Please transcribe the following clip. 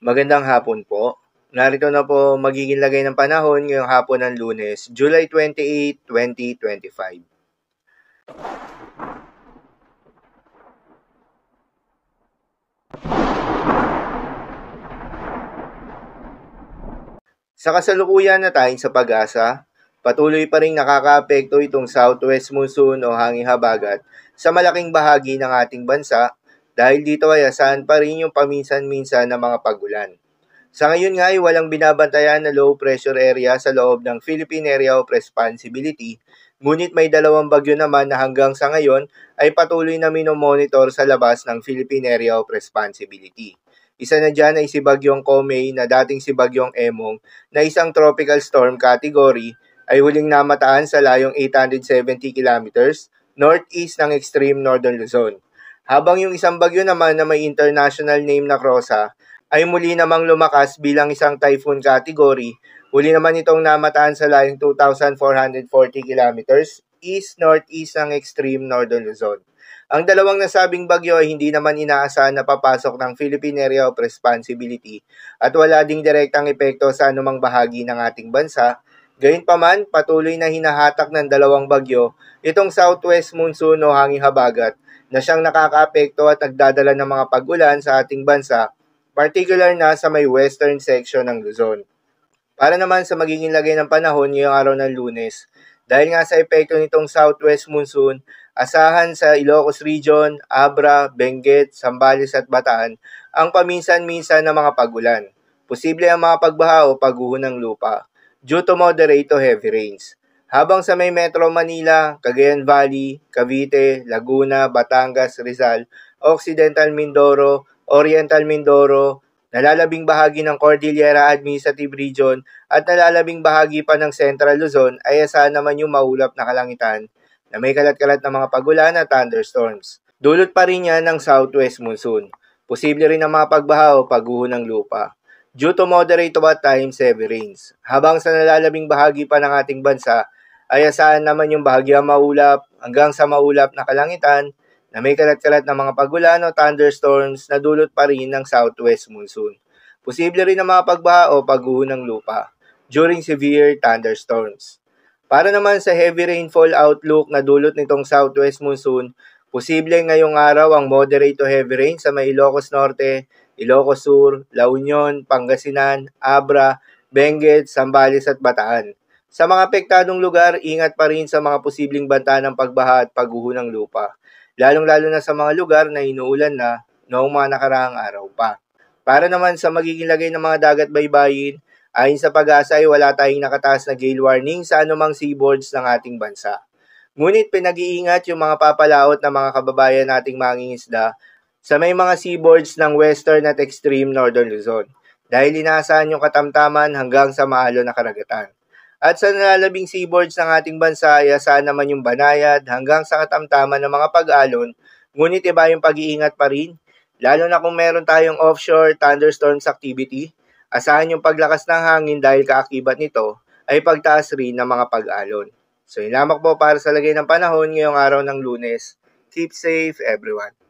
Magandang hapon po. Narito na po magiging lagay ng panahon ngayong hapon ng Lunes, July 28, 2025. Sa kasalukuyan na tayong sa pag-asa, patuloy pa rin nakakaapekto itong southwest monsoon o hanging habagat sa malaking bahagi ng ating bansa dahil dito ay asahan pa rin yung paminsan-minsan na mga pag-ulan. Sa ngayon nga ay walang binabantayan na low pressure area sa loob ng Philippine Area of Responsibility, ngunit may dalawang bagyo naman na hanggang sa ngayon ay patuloy na minomonitor sa labas ng Philippine Area of Responsibility. Isa na dyan ay si Bagyong Komei na dating si Bagyong Emong na isang tropical storm category ay huling namataan sa layong 870 kilometers northeast ng extreme northern Luzon. Habang yung isang bagyo naman na may international name na Rosa ay muli namang lumakas bilang isang typhoon category, huli naman itong namataan sa layong 2,440 kilometers east-northeast ng extreme northern Luzon. Ang dalawang nasabing bagyo ay hindi naman inaasahan na papasok ng Philippine Area of Responsibility at wala ding direktang epekto sa anumang bahagi ng ating bansa. Gayunpaman, patuloy na hinahatak ng dalawang bagyo itong southwest monsoon o hanging habagat na siyang nakakaapekto at nagdadala ng mga pag-ulan sa ating bansa, particular na sa may western section ng Luzon. Para naman sa magiging lagay ng panahon ngayong araw ng Lunes, dahil nga sa epekto nitong southwest monsoon, asahan sa Ilocos Region, Abra, Benguet, Zambales at Bataan ang paminsan-minsan na mga pag-ulan. Posible ang mga pagbaha o pagguho ng lupa due to moderate to heavy rains. Habang sa may Metro Manila, Cagayan Valley, Cavite, Laguna, Batangas, Rizal, Occidental Mindoro, Oriental Mindoro, nalalabing bahagi ng Cordillera Administrative Region at nalalabing bahagi pa ng Central Luzon ay asahan naman yung maulap na kalangitan na may kalat-kalat na mga pag-ulan at thunderstorms. Dulot pa rin yan ng southwest monsoon. Posible rin ang mga pagbaha o pagguho ng lupa due to moderate to at times heavy rains. Habang sa nalalabing bahagi pa ng ating bansa ay asahan naman yung bahagyang maulap hanggang sa maulap na kalangitan na may kalat-kalat na mga pag-ulan o thunderstorms na dulot pa rin ng southwest monsoon. Posible rin ang mga pagbaha o pagguho ng lupa during severe thunderstorms. Para naman sa heavy rainfall outlook na dulot nitong southwest monsoon, posible ngayong araw ang moderate to heavy rain sa may Ilocos Norte, Ilocos Sur, La Union, Pangasinan, Abra, Benguet, Zambales at Bataan. Sa mga apektadong lugar, ingat pa rin sa mga posibleng banta ng pagbaha at pagguho ng lupa, lalong-lalo na sa mga lugar na inuulan na noong mga nakaraang araw pa. Para naman sa magiging lagay ng mga dagat baybayin, ayon sa pag-asa ay wala tayong nakataas na gale warning sa anumang seaboards ng ating bansa. Ngunit pinag-iingat yung mga papalaot na mga kababayan nating mangingisda sa may mga seaboards ng western at extreme northern Luzon dahil inaasahan yung katamtaman hanggang sa maalon na karagatan. At sa nalalabing seaboards ng ating bansa ay asahan naman yung banayad hanggang sa katamtaman ng mga pag-alon, ngunit iba yung pag-iingat pa rin, lalo na kung meron tayong offshore thunderstorms activity. Asahan yung paglakas ng hangin dahil kaakibat nito ay pagtaas rin ng mga pag-alon. So yun lamang po para sa lagay ng panahon ngayong araw ng Lunes. Keep safe everyone.